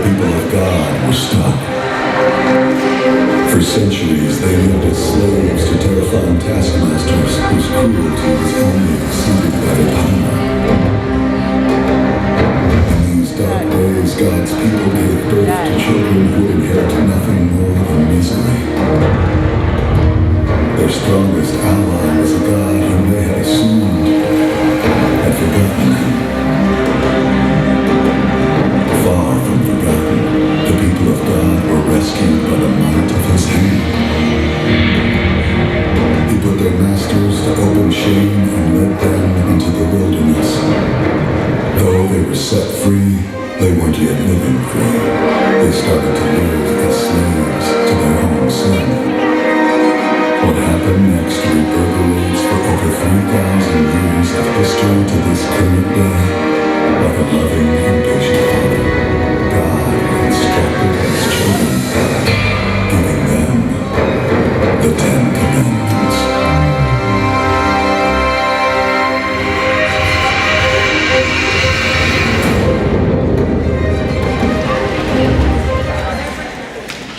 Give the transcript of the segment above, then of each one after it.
people of God were stuck. For centuries, they lived as slaves to terrifying taskmasters whose cruelty was only exceeded by their power. In these dark days, God's people gave birth to children who would inherit nothing more than misery. Their strongest ally was a God whom they had assumed had forgotten. Far from forgotten, the people of God were rescued by the might of His hand. He put their masters to open shame and led them into the wilderness. Though they were set free, they weren't yet living free. They started to live as slaves to their own sin. What happened next reverberates for over 3,000 years of history to this current day. Like a loving and patient Father, God instructed His children, giving them the 10 Commandments.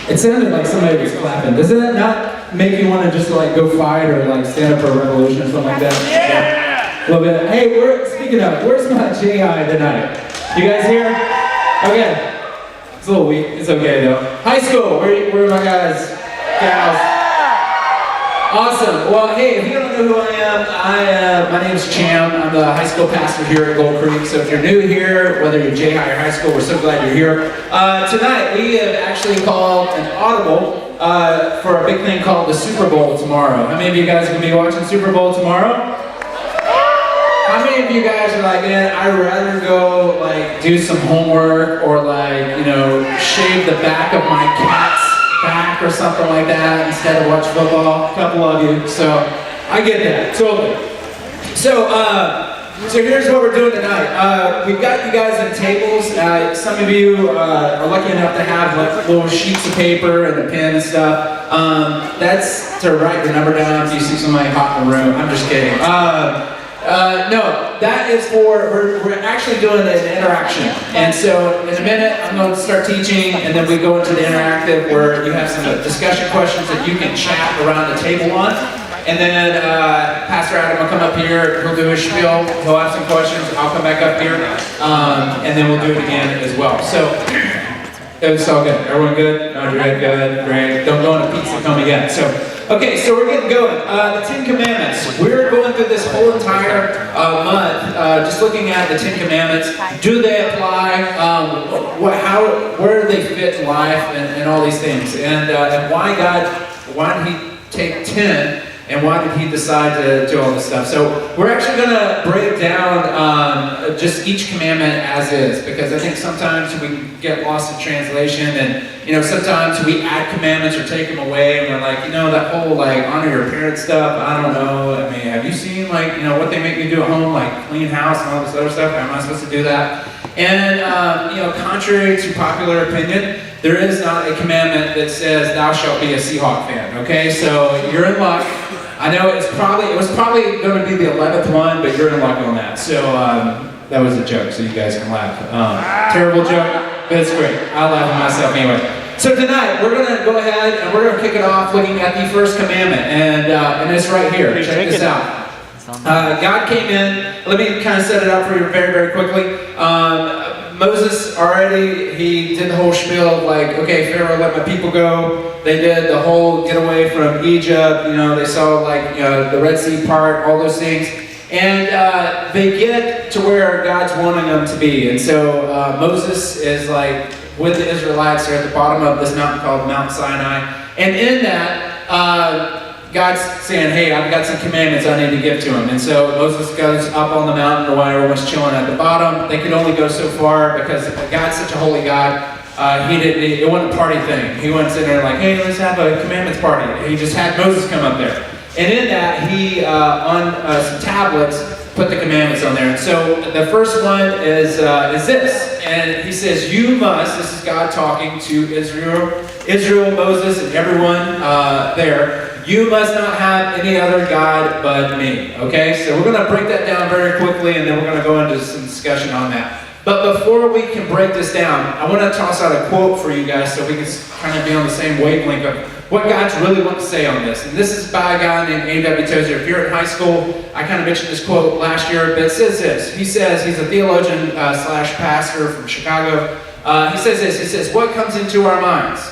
It sounded like somebody was clapping. Doesn't that not make you want to just like go fight or like stand up for a revolution or something like that? Yeah. A little bit. Hey, speaking of, where's my J.High tonight? You guys here? Okay. It's a little weak. It's okay though. High school. Where are my guys? Gals? Awesome. Well, hey, if you don't know who I am, my name's Cham. I'm the high school pastor here at Gold Creek. So if you're new here, whether you're J.High or high school, we're so glad you're here. Tonight, we have actually called an audible for a big thing called the Super Bowl tomorrow. How many of you guys will be watching Super Bowl tomorrow? How many of you guys are like, man, I'd rather go like do some homework or like, you know, shave the back of my cat's back or something like that instead of watch football? A couple of you, so I get that, totally. So here's what we're doing tonight. We've got you guys on tables. Some of you are lucky enough to have like little sheets of paper and a pen and stuff. That's to write your number down if you see somebody hot in the room. I'm just kidding. No, that is for, we're actually doing an interaction. And so in a minute, I'm going to start teaching, and then we go into the interactive where you have some discussion questions that you can chat around the table on. And then Pastor Adam will come up here, he'll do his spiel, he'll have some questions, I'll come back up here, and then we'll do it again as well. So, it's all good. Everyone good? No, you're good, great. Don't go on a pizza coma yet. Okay, so we're getting going. The 10 Commandments. We're going through this whole entire month, just looking at the 10 Commandments. Do they apply? Where do they fit in life, and all these things? And why did He take 10? And why did He decide to do all this stuff? So we're actually going to break down just each commandment as is, because I think sometimes we get lost in translation, and sometimes we add commandments or take them away, and we're like, that whole like honor your parents stuff. I don't know. I mean, have you seen like what they make me do at home, like clean house and all this other stuff? Am I supposed to do that? And contrary to popular opinion, there is not a commandment that says thou shalt be a Seahawks fan. Okay, so you're in luck. I know it was probably going to be the 11th one, but you're in luck on that. So that was a joke, so you guys can laugh. Terrible joke, but it's great. I'll laugh at myself anyway. So tonight we're going to go ahead and we're going to kick it off looking at the first commandment, and it's right here. Check this out. God came in. Let me kind of set it up for you very, very quickly. Moses he did the whole spiel of like, okay, Pharaoh, let my people go. They did the whole getaway from Egypt. They saw like the Red Sea part, all those things. And they get to where God's wanting them to be. And so Moses is like with the Israelites. They're at the bottom of this mountain called Mount Sinai. And in that, God's saying, hey, I've got some commandments I need to give to him. And so Moses goes up on the mountain while everyone's chilling at the bottom. They could only go so far because God's such a holy God. It wasn't a party thing. He wasn't sitting there like, hey, let's have a commandments party. He just had Moses come up there. And in that, he, on some tablets, put the commandments on there. And so the first one is this. And he says, you must, this is God talking to Israel, Moses, and everyone there. You must not have any other God but me. Okay, so we're going to break that down very quickly, and then we're going to go into some discussion on that. But before we can break this down, I want to toss out a quote for you guys so we can kind of be on the same wavelength of what God's really wanting to say on this. And this is by a guy named A.W. Tozer. If you're in high school, I kind of mentioned this quote last year, but it says this. He says, he's a theologian slash pastor from Chicago. He says this. He says, what comes into our minds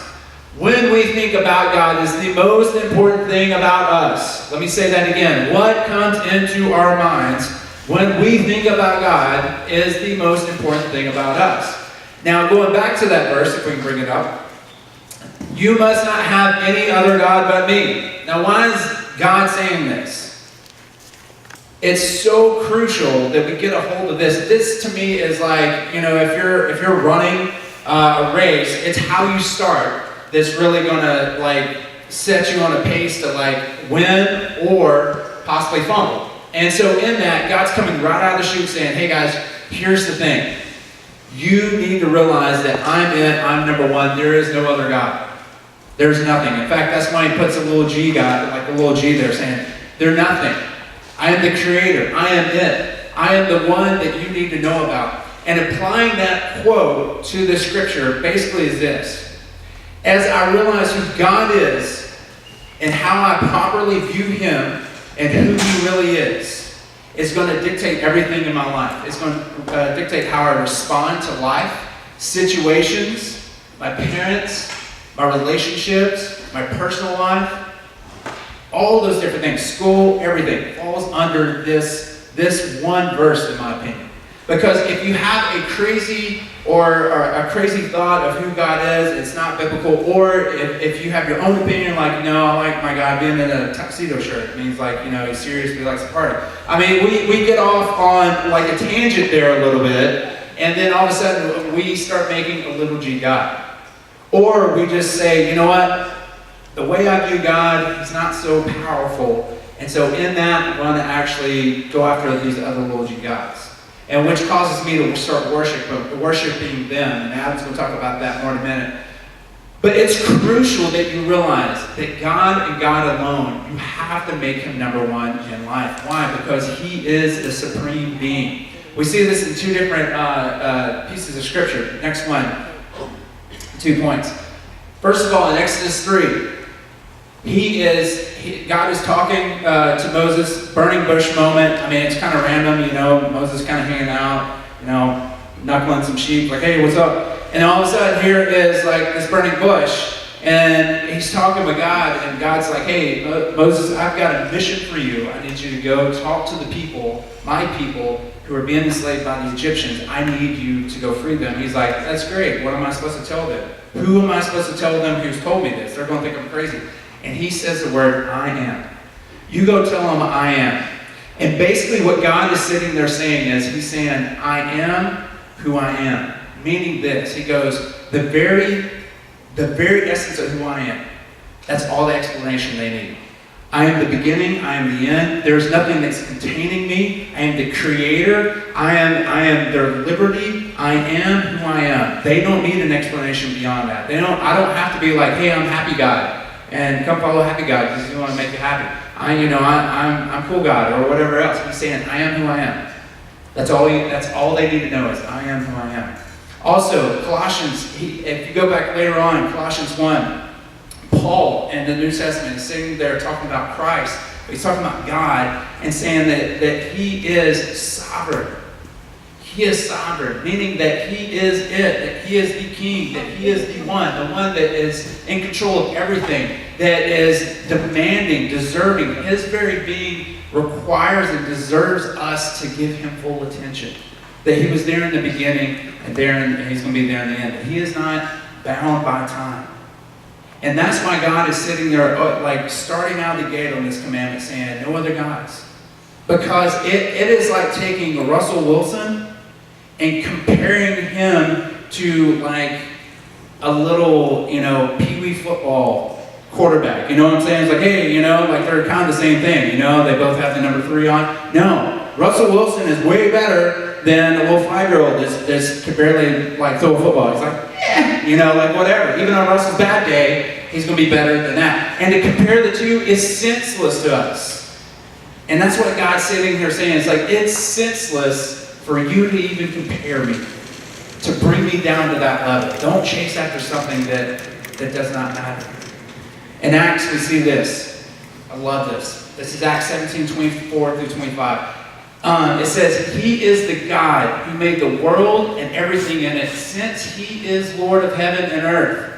when we think about God is the most important thing about us. Let me say that again. What comes into our minds when we think about God is the most important thing about us. Now, going back to that verse, if we can bring it up. You must not have any other God but me. Now, why is God saying this? It's so crucial that we get a hold of this. This, to me, is like, if you're running a race, it's how you start that's really going to, set you on a pace to, win or possibly fumble. And so in that, God's coming right out of the chute saying, hey guys, here's the thing. You need to realize that I'm it, I'm number one, there is no other God. There's nothing. In fact, that's why he puts a little G God, like a little G there, saying, they're nothing. I am the creator, I am it. I am the one that you need to know about. And applying that quote to the scripture basically is this. As I realize who God is and how I properly view him and who he really is going to dictate everything in my life. It's going to dictate how I respond to life, situations, my parents, my relationships, my personal life, all those different things, school, everything falls under this one verse, in my opinion. Because if you have a crazy thought of who God is, it's not biblical. Or if you have your own opinion, I like my God being in a tuxedo shirt. It means he's serious, he likes to party. I mean, we get off on a tangent there a little bit, and then all of a sudden we start making a little g God. Or we just say, you know what? The way I view God, he's not so powerful. And so in that, I'm going to actually go after these other little g gods. And which causes me to start worshiping them. And Adam's going to talk about that more in a minute. But it's crucial that you realize that God and God alone, you have to make him number one in life. Why? Because he is the supreme being. We see this in two different pieces of scripture. Next one, 2 points. First of all, in Exodus 3, God is talking to Moses, burning bush moment. I mean, it's kind of random, Moses kind of hanging out, knuckling some sheep, hey, what's up? And all of a sudden, here is this burning bush, and he's talking with God, and God's like, hey, Moses, I've got a mission for you. I need you to go talk to the people, my people, who are being enslaved by the Egyptians. I need you to go free them. He's like, that's great. What am I supposed to tell them? Who am I supposed to tell them who's told me this? They're going to think I'm crazy. And he says the word, I am. You go tell them I am. And basically what God is sitting there saying is, he's saying, I am who I am. Meaning this, he goes, the very essence of who I am. That's all the explanation they need. I am the beginning, I am the end. There's nothing that's containing me. I am the creator. I am their liberty. I am who I am. They don't need an explanation beyond that. I don't have to be like, hey, I'm happy God. And come follow happy God because you want to make you happy. I'm cool God or whatever else. He's saying, I am who I am. That's all they need to know is I am who I am. Also, Colossians, if you go back later on in Colossians 1, Paul in the New Testament is sitting there talking about Christ. He's talking about God and saying that he is sovereign. He is sovereign, meaning that he is it, that he is the king, that he is the one that is in control of everything, that is demanding, deserving. His very being requires and deserves us to give him full attention. That he was there in the beginning and he's going to be there in the end. That he is not bound by time. And that's why God is sitting there starting out the gate on this commandment saying, no other gods. Because it is like taking Russell Wilson and comparing him to a little, pee-wee football quarterback. You know what I'm saying? It's like, hey, they're kind of the same thing. They both have the number 3 on. No, Russell Wilson is way better than a little 5-year-old that can barely throw a football. He's like, yeah, whatever. Even on Russell's bad day, he's going to be better than that. And to compare the two is senseless to us. And that's what God's sitting here saying. It's it's senseless for you to even compare me. to bring me down to that level. Don't chase after something that does not matter. In Acts, we see this. I love this. This is Acts 17:24 through 25. It says, He is the God who made the world and everything in it, since He is Lord of heaven and earth.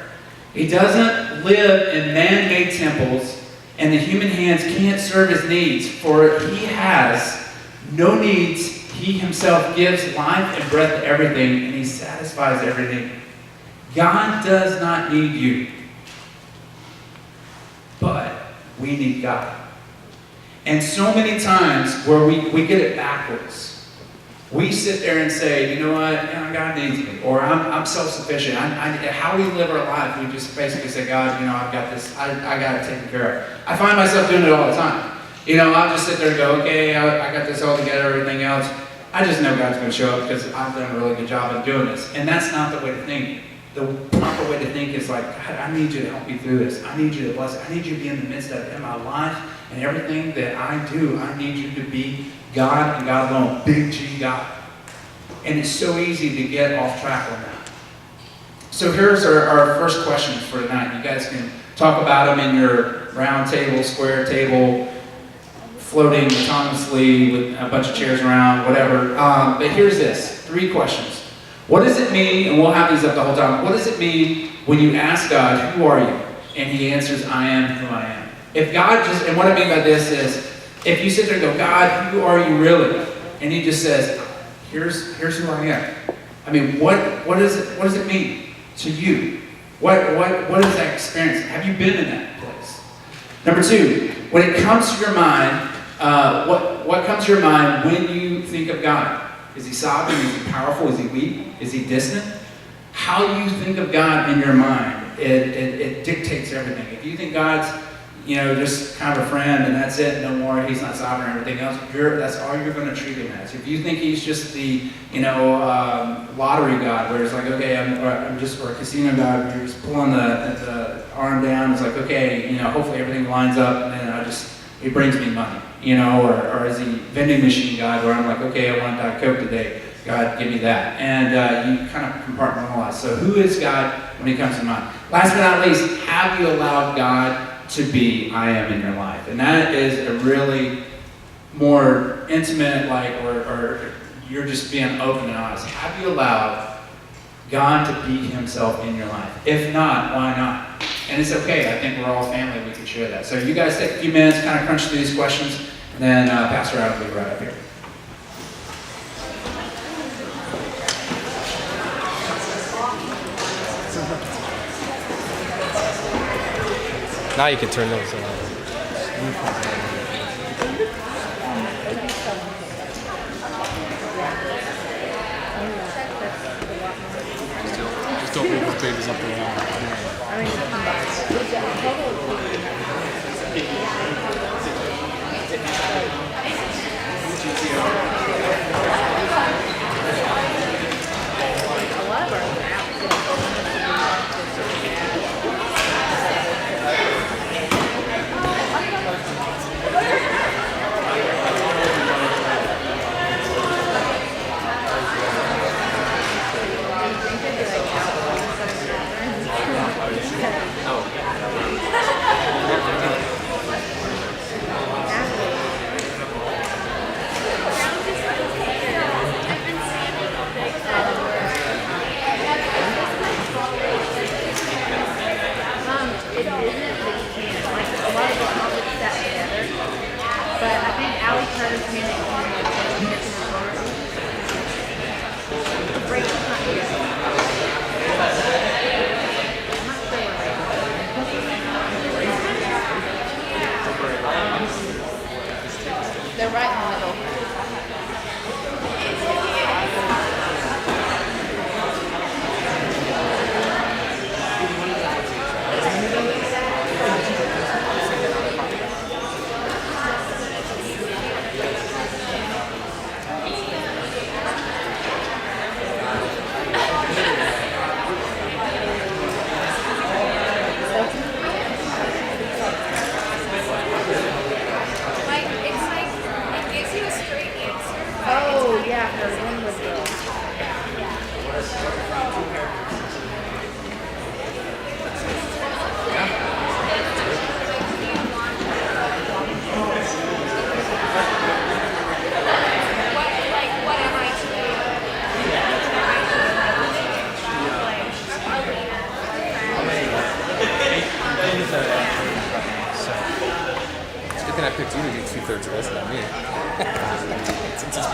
He doesn't live in man-made temples, and the human hands can't serve His needs, for He has no needs. He Himself gives life and breath to everything, and He satisfies everything. God does not need you, but we need God. And so many times where we get it backwards. We sit there and say, you know what, God needs me, or I'm self-sufficient. How we live our life, we just basically say, God, I've got this, I got it taken care of. I find myself doing it all the time. I'll just sit there and go, okay, I got this all together, everything else. I just know God's going to show up because I've done a really good job of doing this. And that's not the way to think. The proper way to think is like, God, I need you to help me through this. I need you to bless it. I need you to be in the midst of it in my life and everything that I do. I need you to be God and God alone. Big G God. And it's so easy to get off track on that. So here's our first questions for tonight. You guys can talk about them in your round table, square table, floating autonomously with a bunch of chairs around, whatever. But here's this. 3 questions. What does it mean, and we'll have these up the whole time, what does it mean when you ask God, who are you? And He answers, I am who I am. If God just, and what I mean by this is, if you sit there and go, God, who are you really? And He just says, here's who I am. I mean, what does it mean to you? What is that experience? Have you been in that place? Number 2, when it comes to your mind, what comes to your mind when you think of God? Is He sovereign? Is He powerful? Is He weak? Is He distant? How you think of God in your mind, it dictates everything. If you think God's, just kind of a friend and that's it, no more, He's not sovereign or everything else, that's all you're going to treat Him as. If you think He's just the, lottery God, where it's like, okay, I'm just, or a casino God, where you're just pulling the arm down, it's like, okay, hopefully everything lines up and then He brings me money. Or is He vending machine God, where I'm like, okay, I want Diet Coke today. God, give me that. And you kind of compartmentalize. So who is God when He comes to mind? Last but not least, have you allowed God to be I am in your life? And that is a really more intimate, or you're just being open and honest. Have you allowed God to be Himself in your life? If not, why not? And it's okay. I think we're all family. We can share that. So you guys take a few minutes, kind of crunch through these questions, and then Pastor Adam will be right up here. Now you can turn those on. Just don't move the babies up there. They're right in the middle. It gives you a straight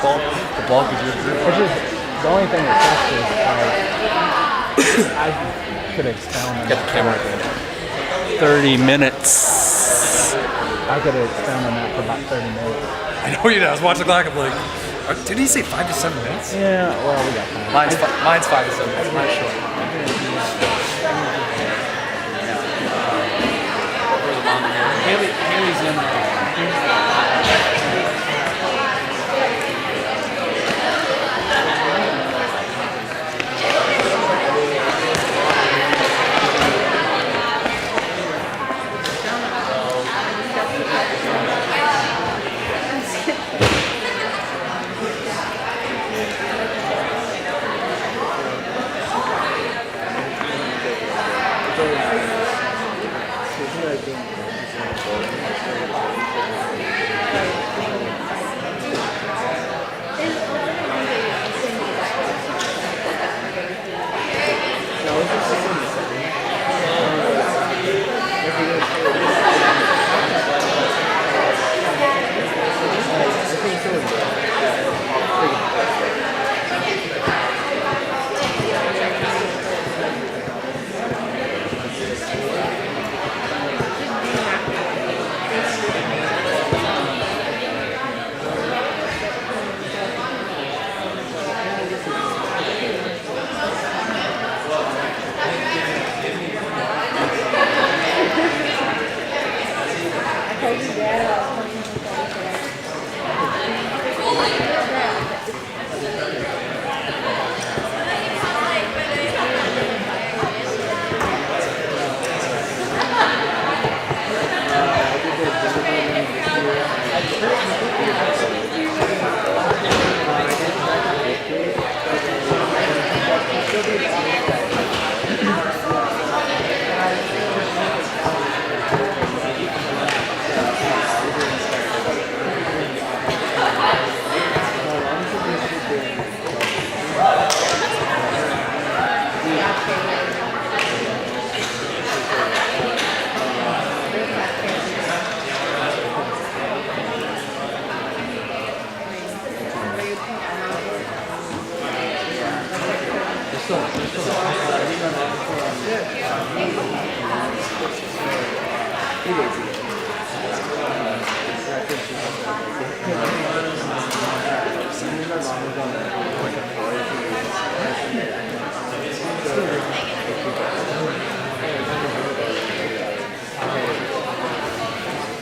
The bulk is your group. It's just, the only thing that sucks is I could expound on Get the camera. 30 minutes. I could expound on that for about 30 minutes. I know you did. I was watching the clock. I'm like, did he say 5 to 7 minutes? Yeah, well, we got time. Mine's 5 to 7 minutes. Mine's short. Haley's in.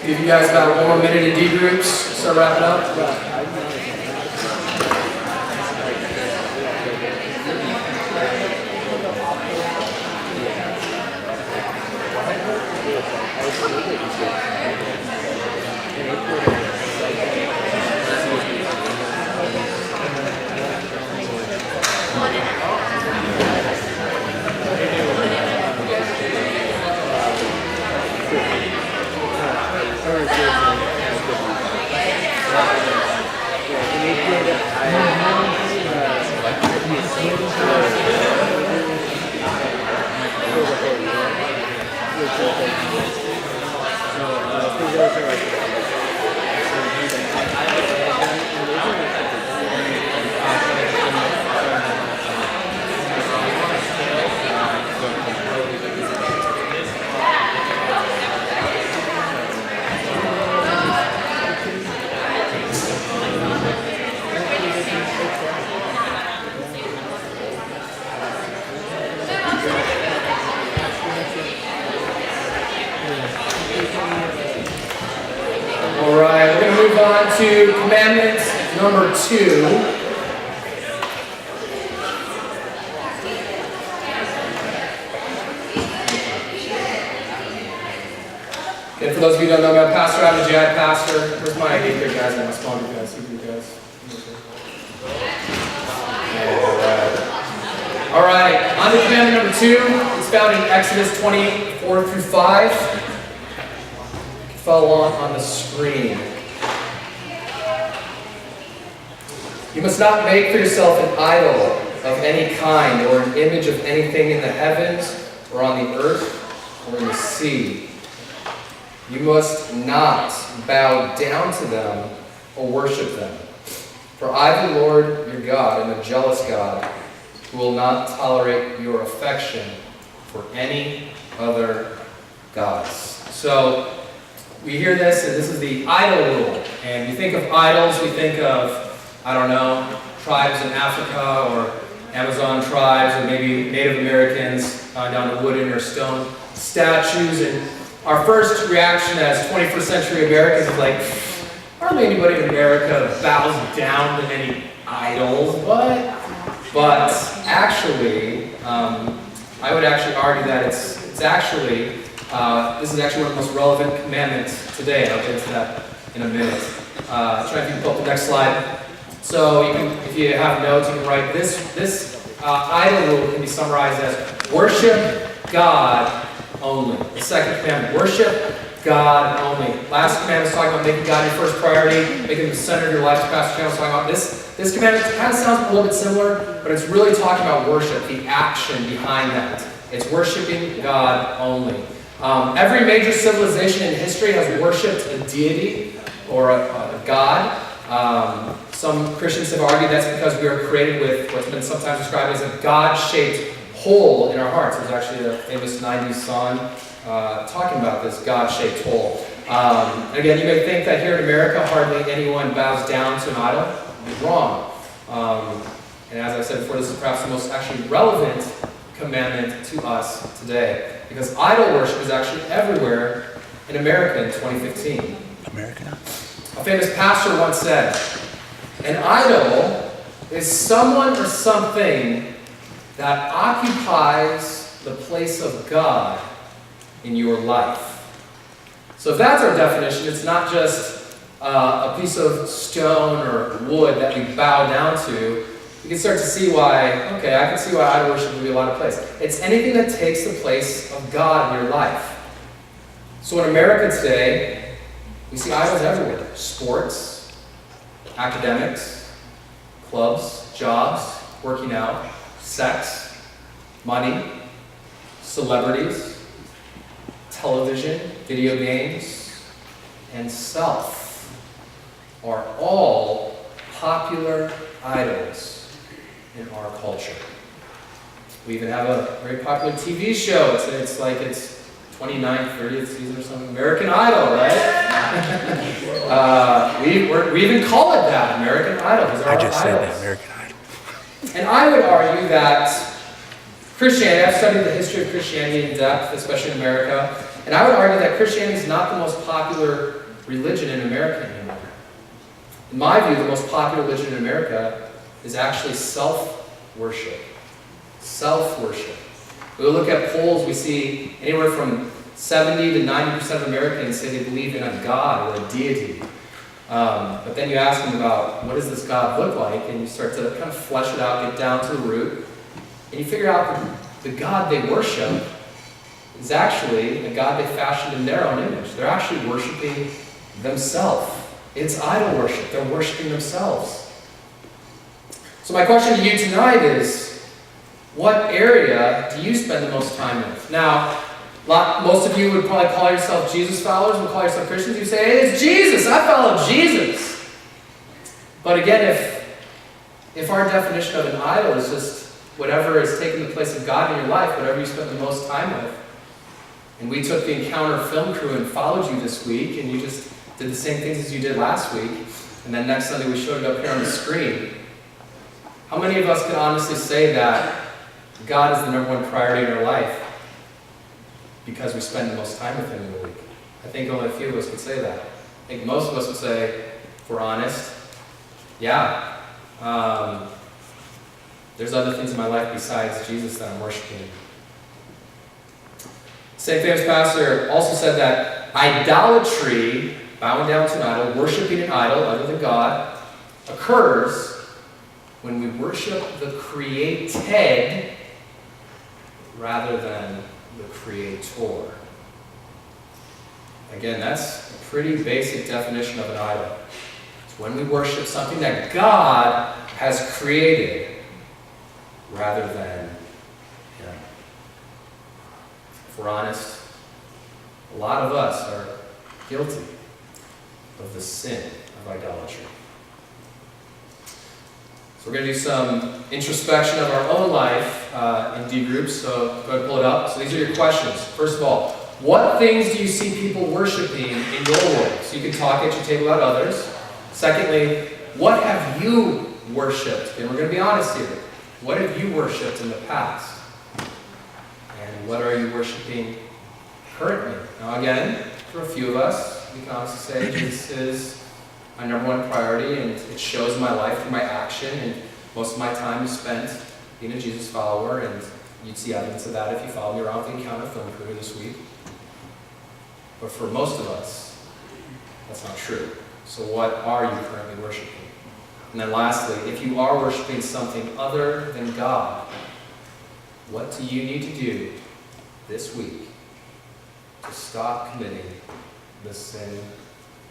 Give you guys about 1 more minute in D groups. Start wrapping up. All right, we're going to move on to commandment number 2. And for those of you who don't know me, I'm Pastor Adam and J.High Pastor. Where's my here guys and my sponsor guys? Who you guys? All right, on to commandment number 2. It's found in Exodus 24 through 5. Follow on the screen. You must not make for yourself an idol of any kind or an image of anything in the heavens or on the earth or in the sea. You must not bow down to them or worship them. For I, the Lord your God, am a jealous God, who will not tolerate your affection for any other gods. So we hear this, and this is the idol rule. And we think of idols, we think of, I don't know, tribes in Africa or Amazon tribes or maybe Native Americans down to wooden or stone statues. And our first reaction as 21st century Americans is like, hardly anybody in America bows down to any idols, but actually, I would actually argue that it's actually, this is actually one of the most relevant commandments today. I'll get into that in a minute. Try if you can pull up the next slide. So you can, if you have notes, you can write this idol rule can be summarized as worship God only. The second commandment, worship God only. Last commandment is talking about making God your first priority, making him the center of your life. Pastor Cham was talking about this. This commandment kind of sounds a little bit similar, but it's really talking about worship, the action behind that. It's worshiping God only. Every major civilization in history has worshipped a deity or a god. Some Christians have argued that's because we are created with what's been sometimes described as a God-shaped hole in our hearts. There's actually a famous 90s song talking about this God-shaped hole. Again, you may think that here in America hardly anyone bows down to an idol. You're wrong. And as I said before, this is perhaps the most actually relevant commandment to us today, because idol worship is actually everywhere in America in 2015. A famous pastor once said, an idol is someone or something that occupies the place of God in your life. So if that's our definition, it's not just a piece of stone or wood that we bow down to. You can start to see why, okay, I can see why idol worship would be a lot of place. It's anything that takes the place of God in your life. So in America today, we see idols everywhere. Sports, academics, clubs, jobs, working out, sex, money, celebrities, television, video games, and self are all popular idols in our culture. We even have a very popular TV show. It's like its 29th, 30th season or something. American Idol, right? We even call it that, American Idol. I just said that, American Idol. And I would argue that Christianity, I've studied the history of Christianity in depth, especially in America, and I would argue that Christianity is not the most popular religion in America anymore. In my view, the most popular religion in America is actually self-worship. Self-worship. We look at polls, we see anywhere from 70 to 90% of Americans say they believe in a God or a deity. But then you ask them about what does this God look like, and you start to kind of flesh it out, get down to the root, and you figure out that the God they worship is actually a God they fashioned in their own image. They're actually worshiping themselves. It's idol worship. They're worshiping themselves. So my question to you tonight is, what area do you spend the most time with? Now, most of you would probably call yourself Jesus followers, would call yourself Christians. You say, hey, it's Jesus. I follow Jesus. But again, if our definition of an idol is just whatever is taking the place of God in your life, whatever you spend the most time with, and we took the Encounter film crew and followed you this week, and you just did the same things as you did last week, and then next Sunday we showed it up here on the screen, how many of us can honestly say that God is the number one priority in our life because we spend the most time with him in the week? I think only a few of us could say that. I think most of us would say, if we're honest, yeah, there's other things in my life besides Jesus that I'm worshiping. Same famous pastor also said that idolatry, bowing down to an idol, worshiping an idol other than God, occurs when we worship the created rather than the creator. Again, that's a pretty basic definition of an idol. It's when we worship something that God has created rather than him. If we're honest, a lot of us are guilty of the sin of idolatry. So we're going to do some introspection of our own life in D groups. So go ahead and pull it up. So these are your questions. First of all, what things do you see people worshiping in your world? So you can talk at your table about others. Secondly, what have you worshipped? And we're going to be honest here. What have you worshipped in the past? And what are you worshiping currently? Now again, for a few of us, we can honestly say Jesus is my number one priority, and it shows in my life through my action, and most of my time is spent being a Jesus follower, and you'd see evidence of that if you follow me around the Encounter film crew this week. But for most of us, that's not true. So what are you currently worshiping? And then lastly, if you are worshiping something other than God, what do you need to do this week to stop committing the sin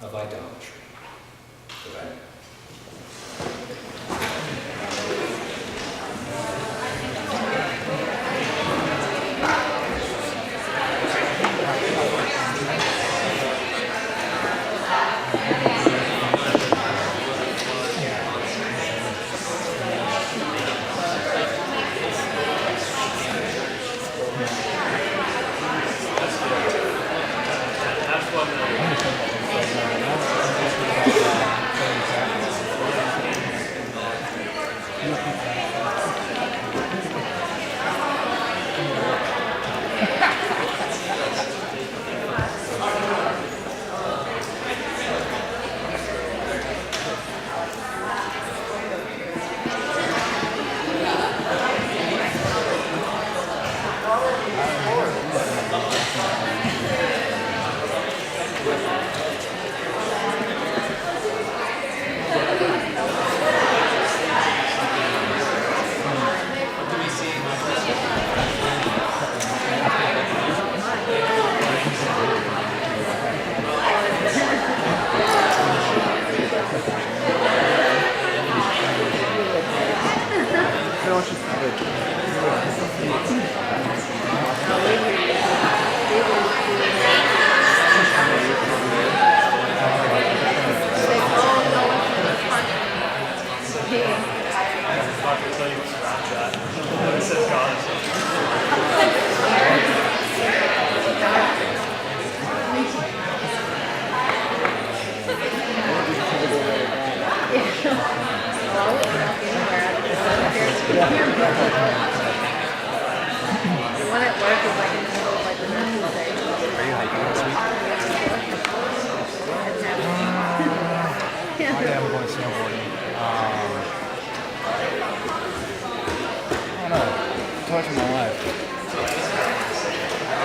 of idolatry? Go ahead.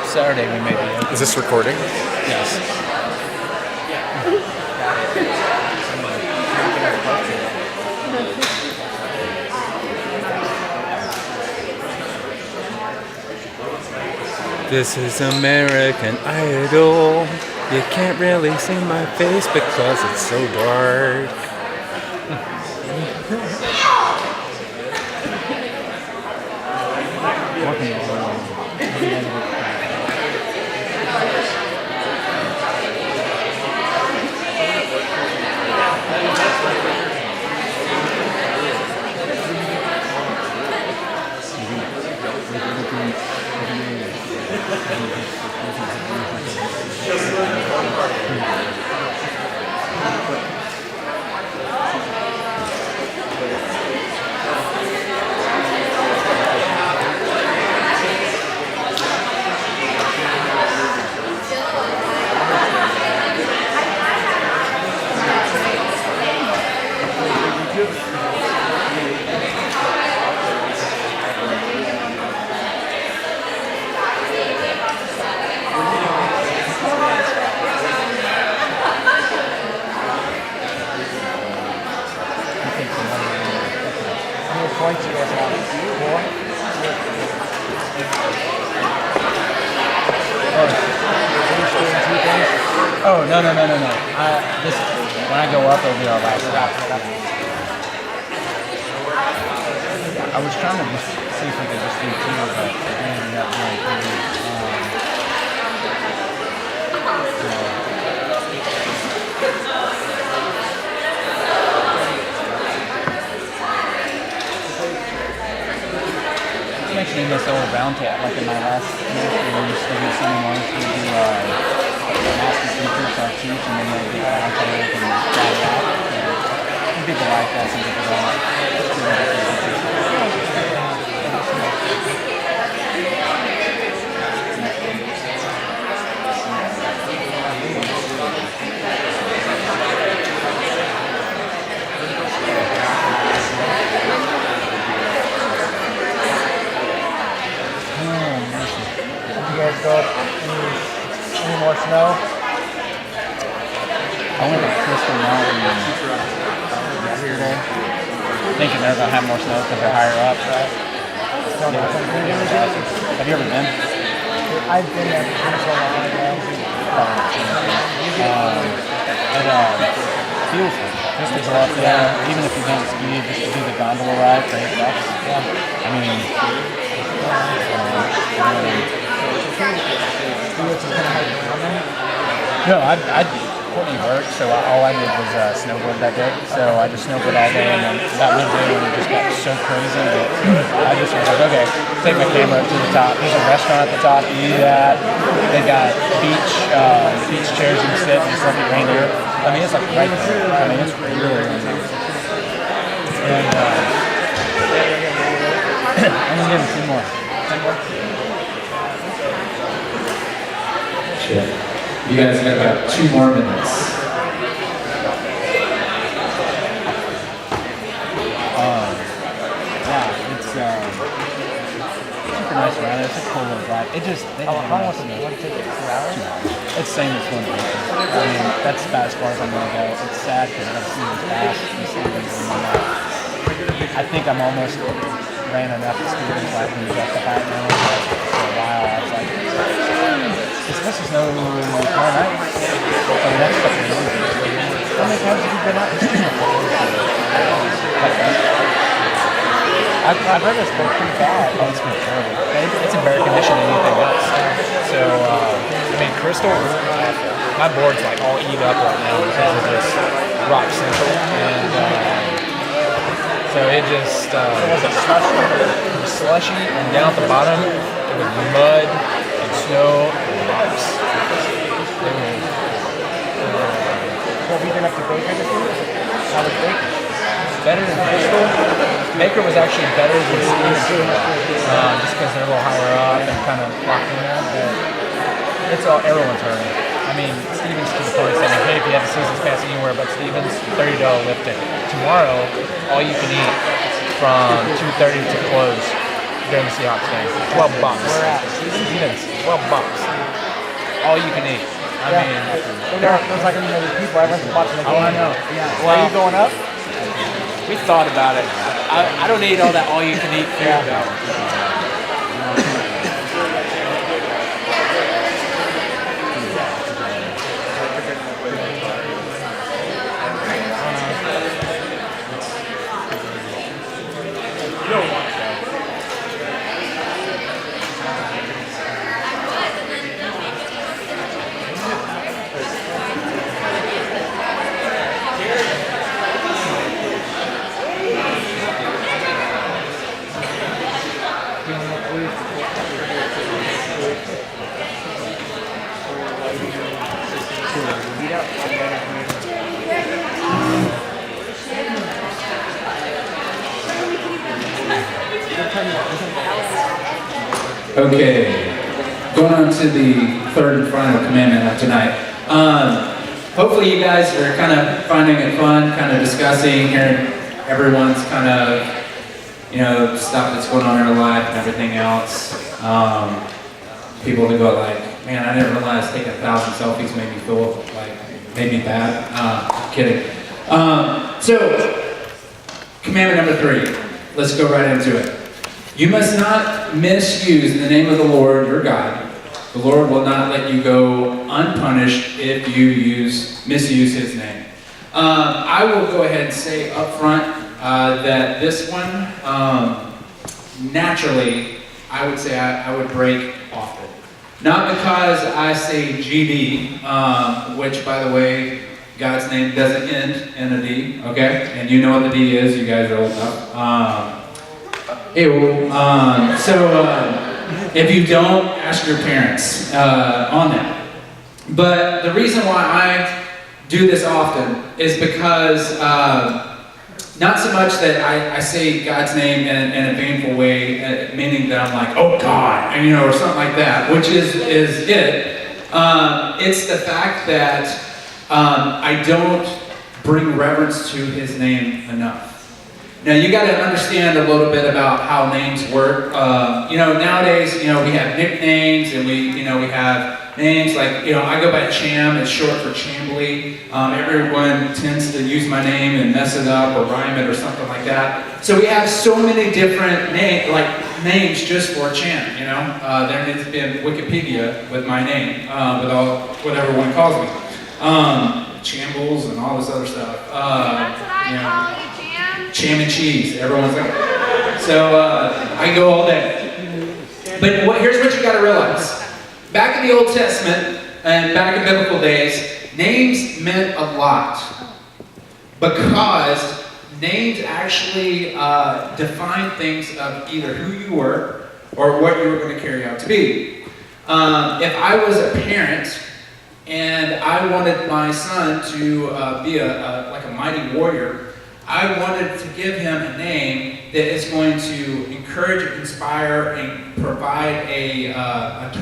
Saturday we made it. Is this recording? Yes. This is American Idol. You can't really see my face because it's so dark. Oh, no. When I go up, it'll be all right. I was trying to just see if we could just do two, but it ended up doing three. mentioning this over round table, like in my last ministry, we used to do Sunday mornings, we do master teachers start teach, and then they get round table and try it out. And people like that, some people don't. You guys go up any more snow? I went to Crystal Mountain yesterday, thinking they're going to have more snow because they're higher up. Right? Have you ever been? I've been there for so long ago. It feels good. Just to go up there, even if you don't ski, just to do the gondola ride for $8. I mean, no, I Courtney worked, so all I did was snowboard that day. So I just snowboarded all day, and then about midday when it just got so crazy that I just was like, okay, take my camera up to the top. There's a restaurant at the top. You do that. They got beach chairs you can sit and just let it rain there. I mean, it's like right there. I mean, it's really nice. And I'm gonna give him 2 more. Shit. You guys got about 2 more minutes. Yeah, it's super nice ride. It's a cool little ride. It just they How long was it? One ticket? 2 hours? 2 hours. It's the same as going to I mean, that's about as far as I'm gonna go. It's sad because I got to see this fast. I think I'm almost ran enough experience like when you justify it now. But for a while, I was like, this is no tomorrow night. So the next couple of years. How many times have you been out? I've read this book pretty bad. Oh, it's been terrible. It's in better condition than anything else. So, I mean, Crystal was awful. My board's like all eat up right now because of this rock central. And so it just was slushy, and down at the bottom it was mud and snow and rocks. Have you been up to Baker this week? How was Baker? Better than Crystal. Baker was actually better than Stevenson, just because they're a little higher up and kind of locked in there. But it's all everyone's hurting. I mean, Stevens to the point saying, hey, if you have a season's pass anywhere but Stevens, $30 lift ticket. Tomorrow, all you can eat from 2:30 to close during the Seahawks game. $12. Where at? Stevens, $12. All you can eat. I mean, there's like a million people. Everyone's watching the game. I know. Yeah. Well, Are you going up? We thought about it. I don't need all that all-you-can-eat food, though. Okay, going on to the third and final commandment of tonight. Hopefully you guys are kind of finding it fun, kind of discussing, hearing everyone's kind of, stuff that's going on in their life and everything else. People who go like, man, I didn't realize taking 1,000 selfies made me feel made me bad. Kidding. So, commandment number 3. Let's go right into it. You must not misuse the name of the Lord your God. The Lord will not let you go unpunished if you misuse His name. I will go ahead and say up front that this one, naturally, I would say I would break often. Not because I say GD, which, by the way, God's name doesn't end in a D, okay? And you know what the D is, you guys are old enough. Hey, well, if you don't, ask your parents on that. But the reason why I do this often is because not so much that I say God's name in a baneful way, meaning that I'm like, oh God, and, or something like that, which is it. It's the fact that I don't bring reverence to His name enough. Now you got to understand a little bit about how names work. Nowadays, we have nicknames and we have names like, I go by Cham, it's short for Chambly. Everyone tends to use my name and mess it up or rhyme it or something like that. So we have so many different names just for Cham, There needs to be a Wikipedia with my name, with what everyone calls me. Chambles and all this other stuff. That's what I call you, Jam. Cham and cheese, everyone's like, so I can go all day. But here's what you got to realize. Back in the Old Testament and back in biblical days, names meant a lot because names actually define things of either who you were or what you were going to carry out to be. If I was a parent and I wanted my son to be like a mighty warrior, I wanted to give him a name that is going to encourage, inspire, and provide a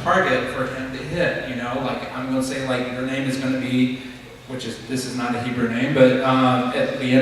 target for him to hit. Like I'm going to say, like your name is going to be, this is not a Hebrew name, but at the end.